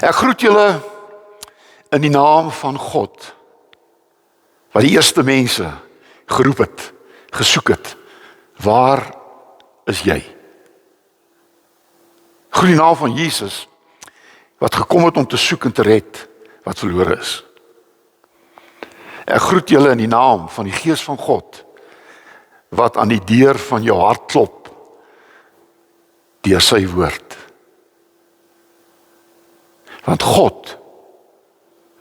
Ek groet julle in die naam van God, wat die eerste mense geroep het, gesoek het. Waar is jy? Groet in die naam van Jesus, wat gekom het om te soek en te red wat verlore is. Ek groet julle in die naam van die Gees van God, wat aan die deur van jou hart klop, deur sy woord. Want God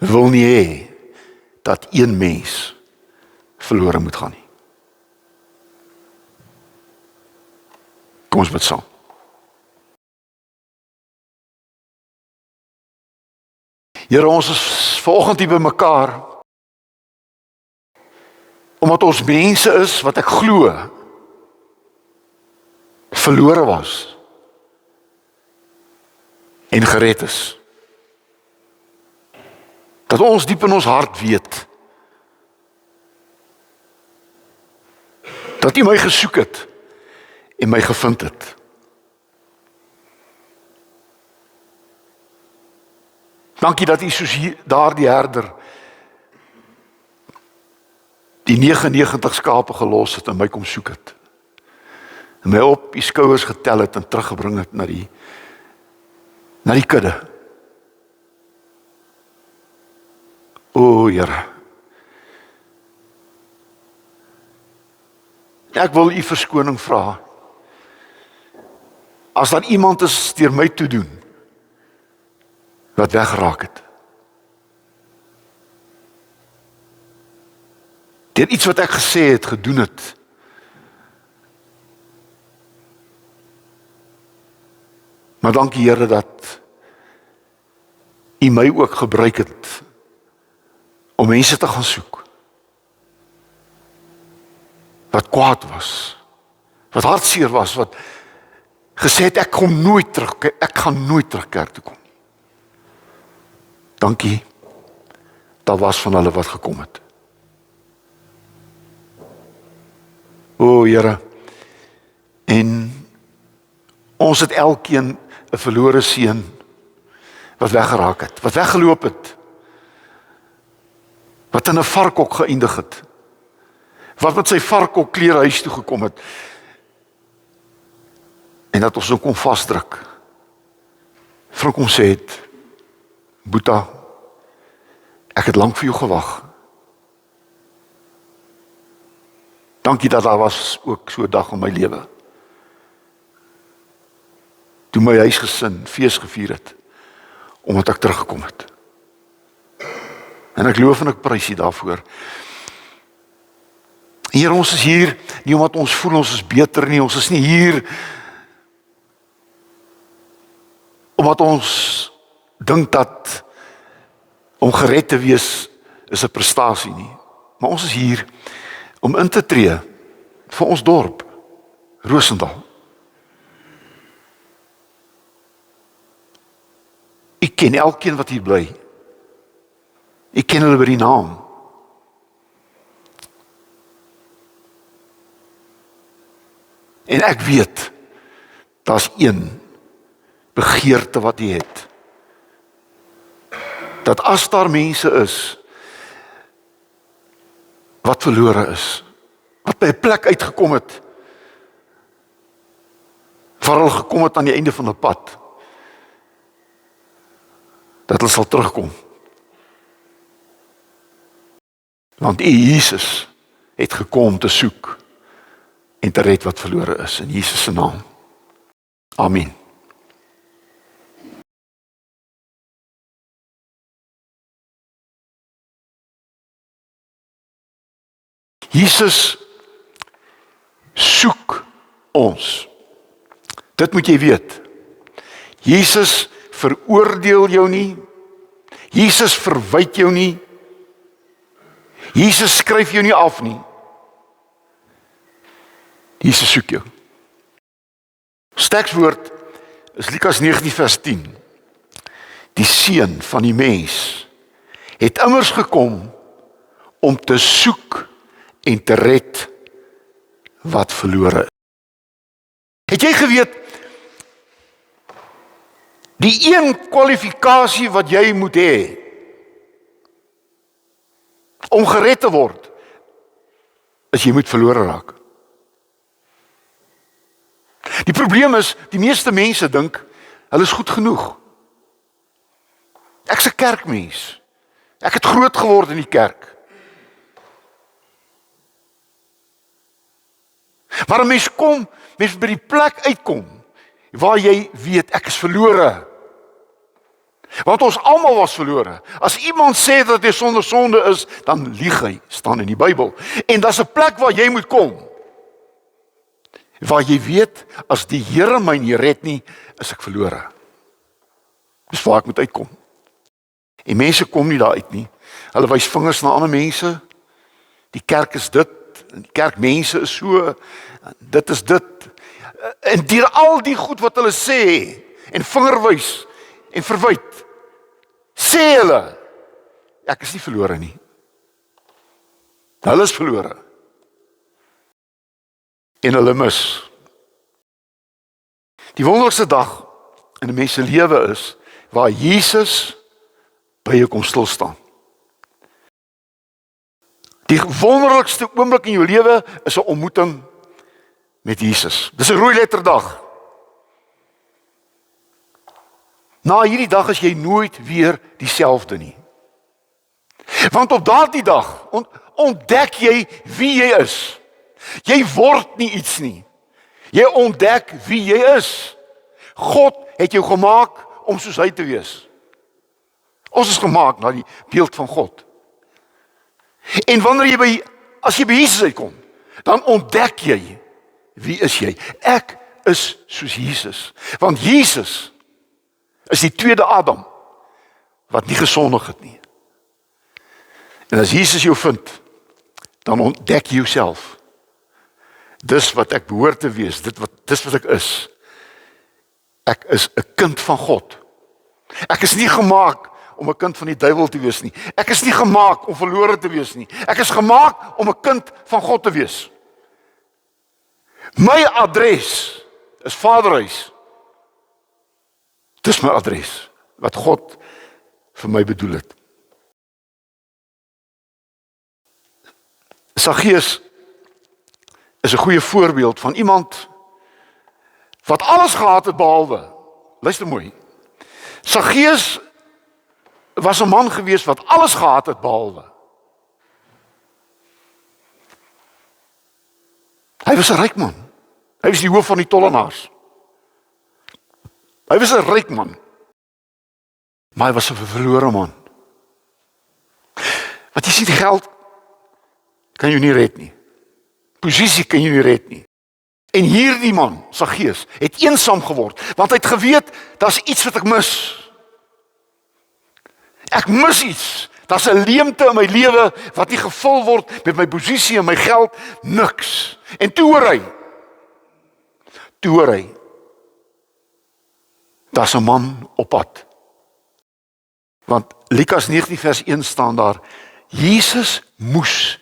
wil nie hê dat een mens verlore moet gaan nie. Kom ons bid saam. Here, ons is vanoggend hier by mekaar, omdat ons mense is wat ek glo verlore was en gered is. Dat ons diep in ons hart weet dat U my gesoek het en my gevind het. Dankie dat U soos daardie herder die 99 skape gelos het en my kom soek het. En my op die skouers getel het en teruggebring het na die kudde. O Here, ek wil U verskoning vra. As daar iemand is deur my toe doen wat weggeraak het. Deur iets wat ek gesê het, gedoen het. Maar dankie Here dat U my ook gebruik het om mense te gaan soek. Wat kwaad was, wat hartseer was, wat gesê het ek gaan nooit terug kerk toe kom. Dankie, daar was van hulle wat gekom het. O Here, en ons het elkeen 'n verlore seun wat weggeraak het, wat weggeloop het, wat in 'n varkhok geëindig het, wat met sy varkhok klere huis toe gekom het, en dat ons hom kon vasdruk, vir hom kom sê het, Boeta, ek het lank vir jou gewag. Dankie dat daar was ook so 'n dag in my lewe, toe my huisgesin fees gevier het, omdat ek teruggekom het. En ek loof en ek prys U daarvoor. Here, ons is hier, nie omdat ons voel ons is beter nie, ons is nie hier, omdat ons dink dat om gered te wees is 'n prestasie nie. Maar ons is hier om in te tree vir ons dorp, Roosendaal. Ek ken elkeen wat hier bly. Ek ken hulle by die naam. En ek weet, daar's een begeerte wat jy het. Dat as daar mense is wat verlore is, wat by 'n plek uitgekom het, waar hulle gekom het aan die einde van 'n pad, dat hulle sal terugkom. Want U Jesus het gekom om te soek en te red wat verlore is, in Jesus se naam. Amen. Jesus soek ons. Dit moet jy weet. Jesus veroordeel jou nie. Jesus verwyd jou nie. Jesus skryf jou nie af nie. Jesus soek jou. Tekswoord is Lukas 19 vers 10. Die Seun van die mens het immers gekom om te soek en te red wat verlore is. Het jy geweet Die een kwalifikasie wat jy moet hê om gered te word, is jy moet verlore raak. Die probleem is, die meeste mense dink, hulle is goed genoeg. Ek's 'n kerkmens. Ek het groot geword in die kerk. Maar 'n mens by die plek uitkom, waar jy weet, ek is verlore. Want ons almal was verlore. As iemand sê dat hy sonder sonde is, dan lieg hy, staan in die Bybel. En daar's 'n plek waar jy moet kom, waar jy weet, as die Here my nie red nie, is ek verlore. Dis waar ek moet uitkom. En mense kom nie daar uit nie. Hulle wys vingers na ander mense. Die kerk is dit, die kerkmense is so, dit is dit. En deur al die goed wat hulle sê, en vingerwys, en verwyd, sê hulle, ek is nie verlore nie. Hulle is verlore. En hulle mis. Die wonderlikste dag in 'n mens se lewe is, waar Jesus by jou kom stil staan. Die wonderlikste oomblik in jou lewe is 'n ontmoeting met Jesus. Dis 'n rooi letter dag. Na hierdie dag is jy nooit weer dieselfde nie. Want op daardie dag ontdek jy wie jy is. Jy word nie iets nie. Jy ontdek wie jy is. God het jou gemaak om soos hy te wees. Ons is gemaak na die beeld van God. En as jy by Jesus uitkom, dan ontdek jy, wie is jy? Ek is soos Jesus. Want Jesus is die tweede Adam, wat nie gesondig het nie. En as Jesus jou vind, dan ontdek jy jouself. Dis wat ek behoort te wees, dis wat ek is. Ek is 'n kind van God. Ek is nie gemaak om 'n kind van die duiwel te wees nie. Ek is nie gemaak om verlore te wees nie. Ek is gemaak om 'n kind van God te wees. My adres is Vaderhuis. Dis my adres, wat God vir my bedoel het. Saggeus is 'n goeie voorbeeld van iemand wat alles gehad het behalwe. Luister mooi. Saggeus was 'n man gewees wat alles gehad het behalwe. Hy was 'n ryk man. Hy was die hoof van die tollenaars. Hy was 'n ryk man. Maar hy was 'n verlore man. Want jy sien, geld kan jou nie red nie. Posisie kan jou nie red nie. En hierdie man, Saggeus, het eensaam geword, want hy het geweet, daar's iets wat ek mis. Ek mis iets. Daar's 'n leemte in my lewe wat nie gevul word met my posisie en my geld, niks. En toe hoor hy, daar's 'n man op pad. Want Lukas 19 vers 1 staan daar, Jesus moes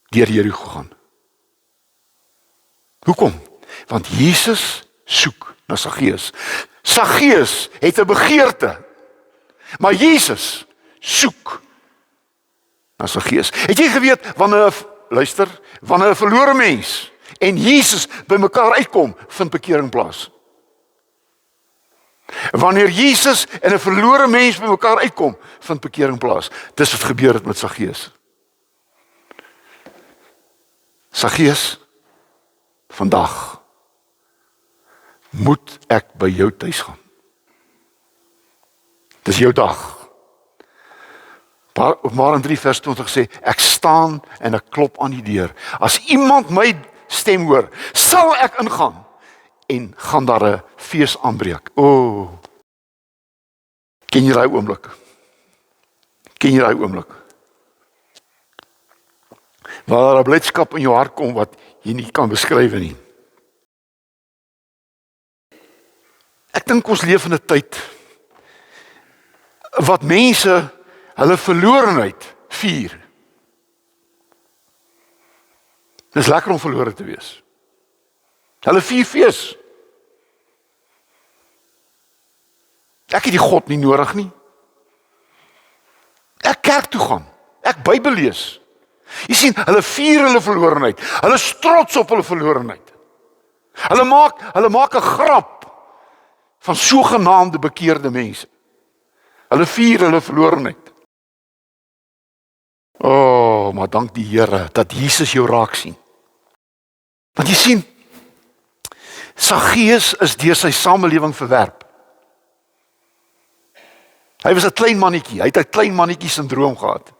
deur Jerigo gaan. Hoekom? Want Jesus soek na Saggeus. Saggeus het 'n begeerte, maar Jesus soek na Saggeus. Het jy geweet, wanneer 'n verlore mens en Jesus by mekaar uitkom, vind bekering plaas. Wanneer Jesus en 'n verlore mens by mekaar uitkom, vind bekering plaas. Dis wat gebeur het met Saggeus. Saggeus, vandag moet ek by jou tuis gaan. Dis jou dag. Openbaring 3 vers 20 sê, ek staan en ek klop aan die deur. As iemand my stem hoor, sal ek ingaan en gaan daar 'n fees aanbreek. Ken jy daai oomblik? Waar daar 'n blydskap in jou hart kom wat jy nie kan beskryf nie. Ek dink ons leef in 'n tyd wat mense hulle verlorenheid vier. Dis lekker om verlore te wees. Hulle vier fees. Ek het die God nie nodig nie. Ek kerk toe gaan. Ek Bybel lees. Jy sien, hulle vier hulle verlorenheid. Hulle is trots op hulle verlorenheid. Hulle maak 'n grap van sogenaamde bekeerde mense. Hulle vier hulle verlorenheid. Maar dank die Here dat Jesus jou raak sien. Want jy sien, Saggeus is deur sy samelewing verwerp. Hy was 'n klein mannetjie, hy het 'n klein mannetjie syndroom gehad.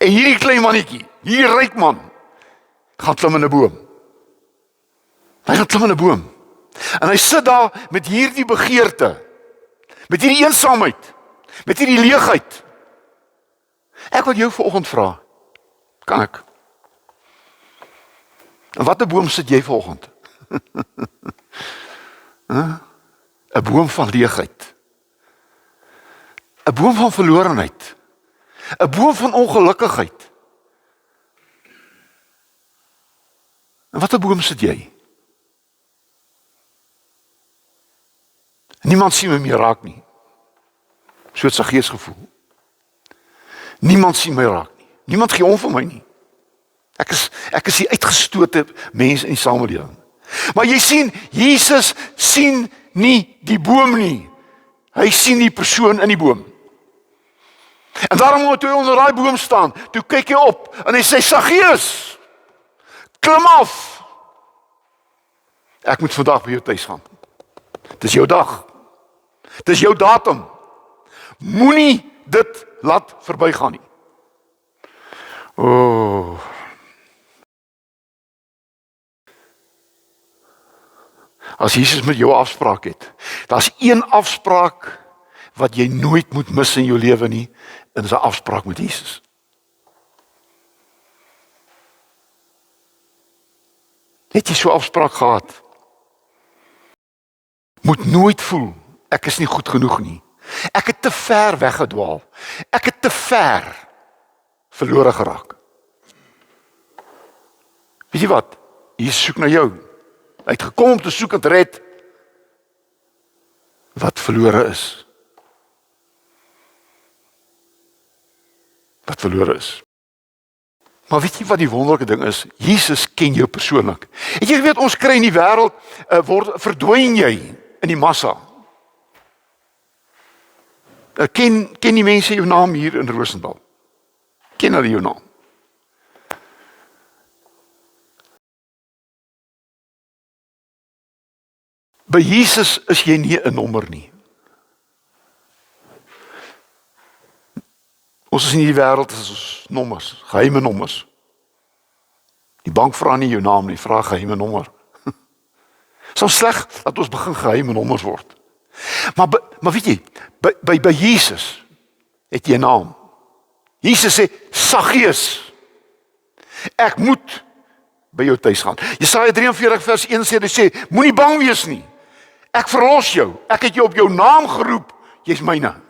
En hierdie klein mannetjie, hierdie ryk man, gaan klim in 'n boom. Hy gaan klim in 'n boom. En hy sit daar met hierdie begeerte, met hierdie eensaamheid, met hierdie leegheid. Ek wil jou vanoggend vra, kan ek? En watter boom sit jy vanoggend? 'n boom van leegheid. 'n boom van verlorenheid. 'n boom van ongelukkigheid. En watter boom sit jy? Niemand sien my meer raak nie. So het Saggeus gevoel. Niemand sien my raak nie. Niemand gee om vir my nie. Ek is die uitgestote mens in die samelewing. Maar jy sien, Jesus sien nie die boom nie. Hy sien die persoon in die boom. En daarom toe hy onder daai boom staan, toe kyk hy op en hy sê, Saggeus, klim af. Ek moet vandag by jou tuis gaan. Dis jou dag. Dis jou datum. Moenie dit laat verbygaan nie. As Jesus met jou afspraak het, daar's een afspraak wat jy nooit moet mis in jou lewe nie, en dis 'n afspraak met Jesus. Het jy so 'n afspraak gehad? Moet nooit voel, ek is nie goed genoeg nie. Ek het te ver weggedwaal. Ek het te ver verlore geraak. Weet jy wat? Jesus soek na jou. Hy het gekom om te soek en te red wat verlore is. Wat verlore is. Maar weet jy wat die wonderlike ding is? Jesus ken jou persoonlik. En jy weet, ons kry in die wêreld, verdwyn jy in die massa. Ken die mense jou naam hier in Roosendaal? Ken hulle jou naam? By Jesus is jy nie 'n nommer nie. Ons is in die wêreld, is ons nommers, geheime nommers. Die bank vra nie jou naam nie, vra geheime nommer. So sleg dat ons begin geheime nommers word. Maar weet jy, by Jesus het jy 'n naam. Jesus sê, Saggeus, ek moet by jou tuis gaan. Jesaja 43 vers 1 sê, moenie bang wees nie. Ek verlos jou. Ek het jou op jou naam geroep. Jy's myne.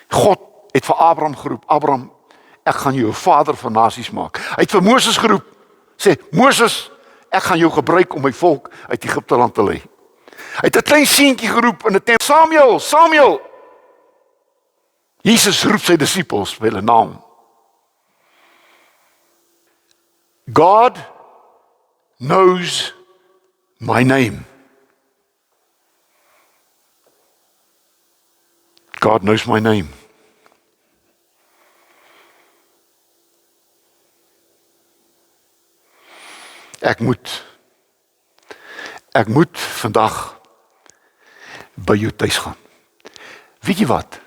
God het vir Abraham geroep. Abraham, ek gaan jou 'n vader van nasies maak. Hy het vir Moses geroep. Sê, Moses, ek gaan jou gebruik om my volk uit Egipte land te lei. Hy het 'n klein seentjie geroep in 'n tempel. Samuel, Samuel. Jesus roep sy disippels by hulle naam. God knows my name. God knows my name. Ek moet vandag by jou tuis gaan. Weet jy wat?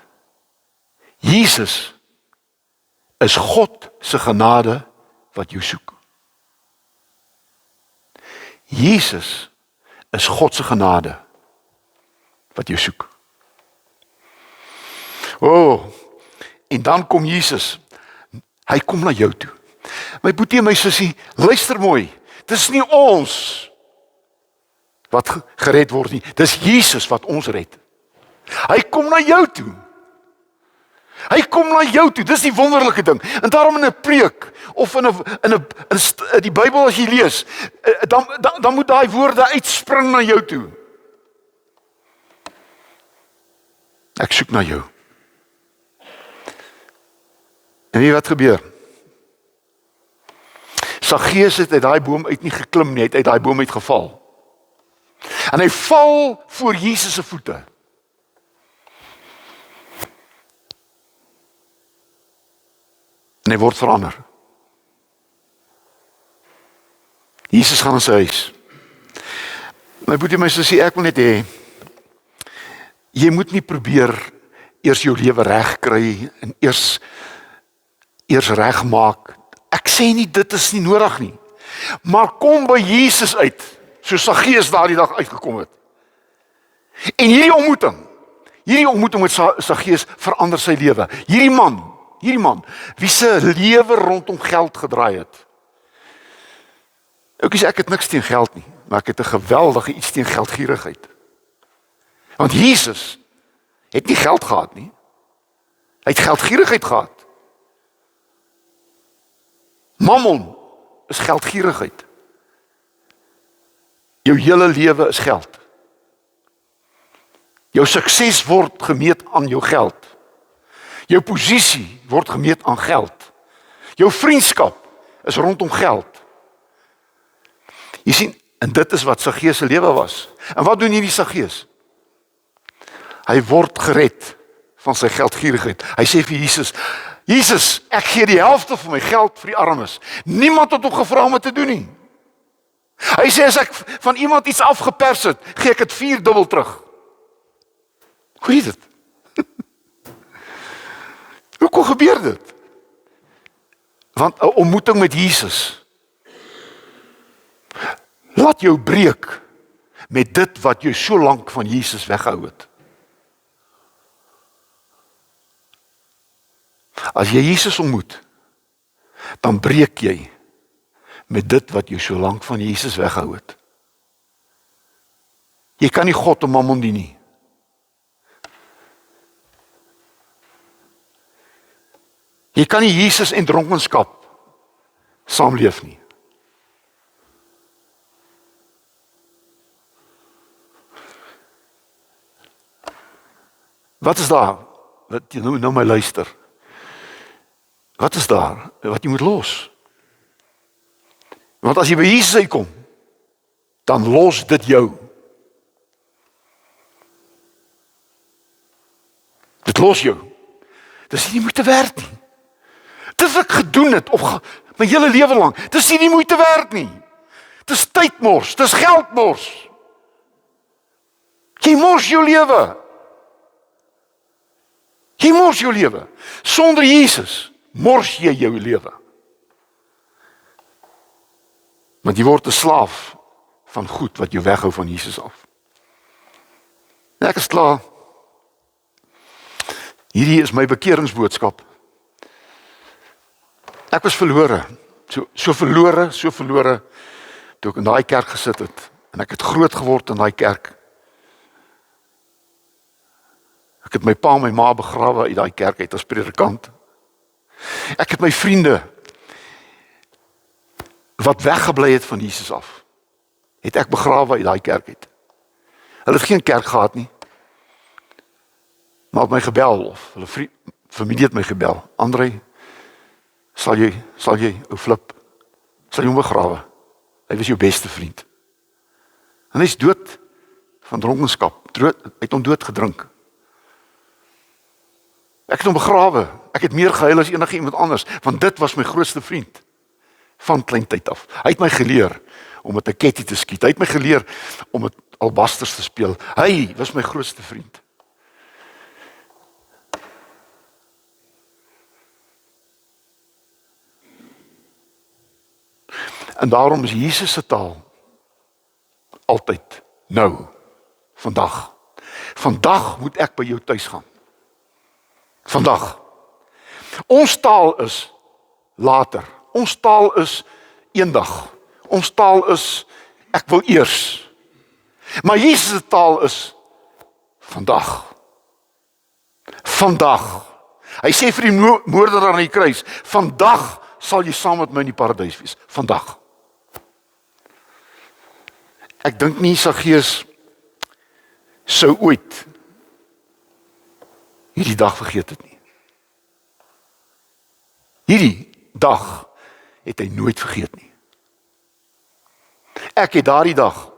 Jesus is God se genade wat jou soek. Jesus is God se genade wat jou soek. En dan kom Jesus. Hy kom na jou toe. My boetie en my sussie, luister mooi. Dis nie ons wat gered word nie. Dis Jesus wat ons red. Hy kom na jou toe. Hy kom na jou toe, dis die wonderlike ding. En daarom in 'n preek, of in die Bybel as jy lees, dan moet daai woorde uitspring na jou toe. Ek soek na jou. En weet wat gebeur? Saggeus het uit daai boom uit nie geklim nie, het uit daai boom uit geval. En hy val voor Jesus se voete. En hy word verander. Jesus gaan in sy huis. My boetie, my sussie, ek wil net hê, jy moet nie probeer eers jou lewe reg kry en eers regmaak. Ek sê nie dit is nie nodig nie. Maar kom by Jesus uit, soos Saggeus daardie dag uitgekom het. En hierdie ontmoeting met Saggeus verander sy lewe. Hierdie man, wie se lewe rondom geld gedraai het. Ek het niks teen geld nie, maar ek het 'n geweldige iets teen geldgierigheid. Want Jesus het nie geld gehad nie. Hy het geldgierigheid gehad. Mammon is geldgierigheid. Jou hele lewe is geld. Jou sukses word gemeet aan jou geld. Jou posisie word gemeet aan geld. Jou vriendskap is rondom geld. Jy sien, en dit is wat Saggeus se lewe was. En wat doen hierdie Saggeus? Hy word gered van sy geldgierigheid. Hy sê vir Jesus, Jesus, ek gee die helfte van my geld vir die armes. Niemand het hom gevra om dit te doen nie. Hy sê, as ek van iemand iets afgepers het, gee ek dit 4 dubbel terug. Hoe is dit? Hoe kon gebeur dit? Want 'n ontmoeting met Jesus laat jou breek met dit wat jy so lank van Jesus weggehou het. As jy Jesus ontmoet, dan breek jy met dit wat jy so lank van Jesus weggehou het. Jy kan nie God en Mammon dien nie. Jy kan nie Jesus en dronkenskap saamleef nie. Wat is daar? Wat jy nou my luister. Wat is daar wat jy moet los? Want as jy by Jesus uitkom, dan los dit jou. Dit los jou. Dis nie moeite werd nie. Dis wat ek gedoen het my hele lewe lank. Dis nie moeite werd nie. Dis tydmors, dis geldmors. Jy mors jou lewe. Jy mors jou lewe. Sonder Jesus mors jy jou lewe. Want jy word 'n slaaf van goed wat jou weghou van Jesus af. En ek is klaar. Hierdie is my bekeringsboodskap. Ek was verlore. So verlore toe ek in daai kerk gesit het. En ek het groot geword in daai kerk. Ek het my pa en my ma begrawe uit daai kerk uit as predikant. Ek het my vriende wat weggebly het van Jesus af, het ek begrawe uit daai kerk uit. Hulle het geen kerk gehad nie. Maar het my gebel of hulle familie het my gebel. André, sal jy ou Flip, sal jy hom begrawe? Hy was jou beste vriend. En hy is dood van dronkenskap. Hy het hom dood gedrink. Ek het hom begrawe. Ek het meer gehuil as enige iemand anders, want dit was my grootste vriend van kleintyd af. Hy het my geleer om met 'n ketty te skiet. Hy het my geleer om met albasters te speel. Hy was my grootste vriend. En daarom is Jesus se taal altyd nou, vandag. Vandag moet ek by jou tuis gaan. Vandag. Ons taal is later. Ons taal is eendag. Ons taal is ek wil eers. Maar Jesus se taal is vandag. Vandag. Hy sê vir die moordenaar aan die kruis, vandag sal jy saam met my in die paradys wees. Vandag. Ek dink nie Saggeus sou ooit hierdie dag vergeet het nie. Hierdie dag het hy nooit vergeet nie. Ek het daardie dag,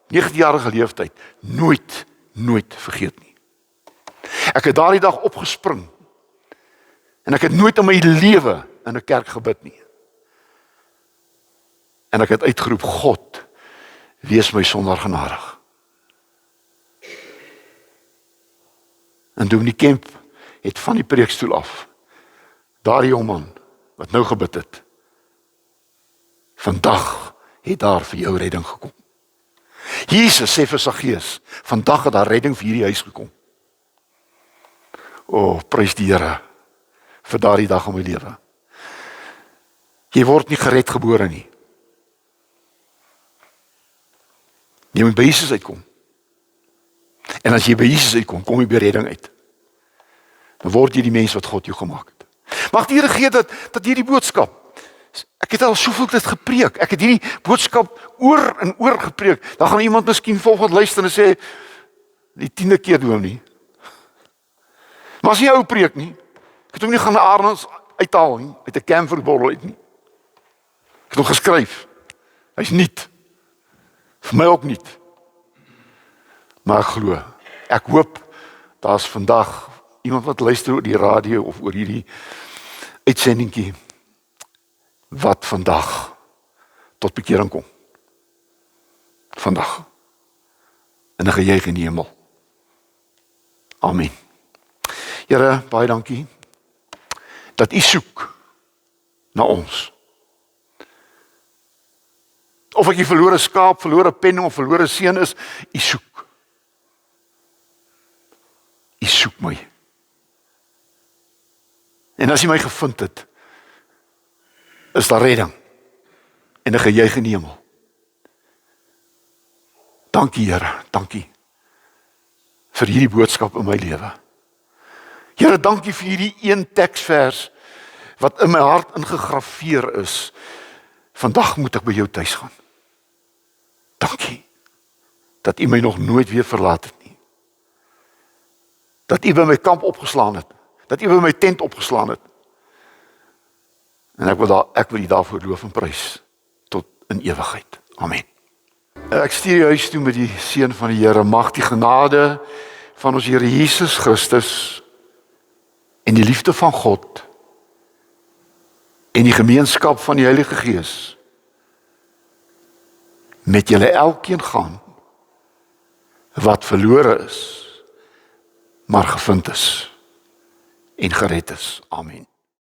19-jarige leeftyd, nooit vergeet nie. Ek het daardie dag opgespring en ek het nooit in my lewe in 'n kerk gebid nie. En ek het uitgeroep, God, wees my sondaar genadig. En Dominee Kemp het van die preekstoel af, daardie jong man wat nou gebid het, vandag het daar vir jou redding gekom. Jesus sê vir Saggeus, vandag het daar redding vir hierdie huis gekom. O, prys die Here vir daardie dag in my lewe. Jy word nie gered gebore nie. Jy moet by Jesus uitkom. En as jy by Jesus uitkom, kom jy by redding uit. Dan word jy die mens wat God jou gemaak het. Mag die Here gee dat hierdie boodskap, ek het al soveel dit gepreek, ek het hierdie boodskap oor en oor gepreek, dan gaan iemand miskien volgende luister en sê, die 10de keer doen nie. Maar as jy ou preek nie, ek het hom nie gaan na Arends uithaal nie, uit 'n camferborrel uit nie. Ek het hom geskryf, hy's niet, vir my ook niet. Maar ek glo, ek hoop, daar's vandag iemand wat luister oor die radio of oor hierdie uitsendingkie, wat vandag tot bekering kom. Vandag. En 'n gejuig in die hemel. Amen. Here, baie dankie, dat U soek na ons. Of ek die verlore skaap, verlore penning of verlore seun is, U soek. U soek my. En as U my gevind het, is daar redding en 'n gejuig in die hemel. Dankie Here, dankie vir hierdie boodskap in my lewe. Here, dankie vir hierdie een teksvers wat in my hart ingegraveer is. Vandag moet ek by jou tuis gaan. Dankie dat U my nog nooit weer verlaat het nie. Dat U by my kamp opgeslaan het. Dat U by my tent opgeslaan het. En ek wil U daarvoor loof en prys tot in ewigheid. Amen. Ek stuur jou huis toe met die seën van die Here. Mag die genade van ons Here Jesus Christus en die liefde van God en die gemeenskap van die Heilige Gees met julle elkeen gaan wat verlore is, maar gevind is en gered is. Amen.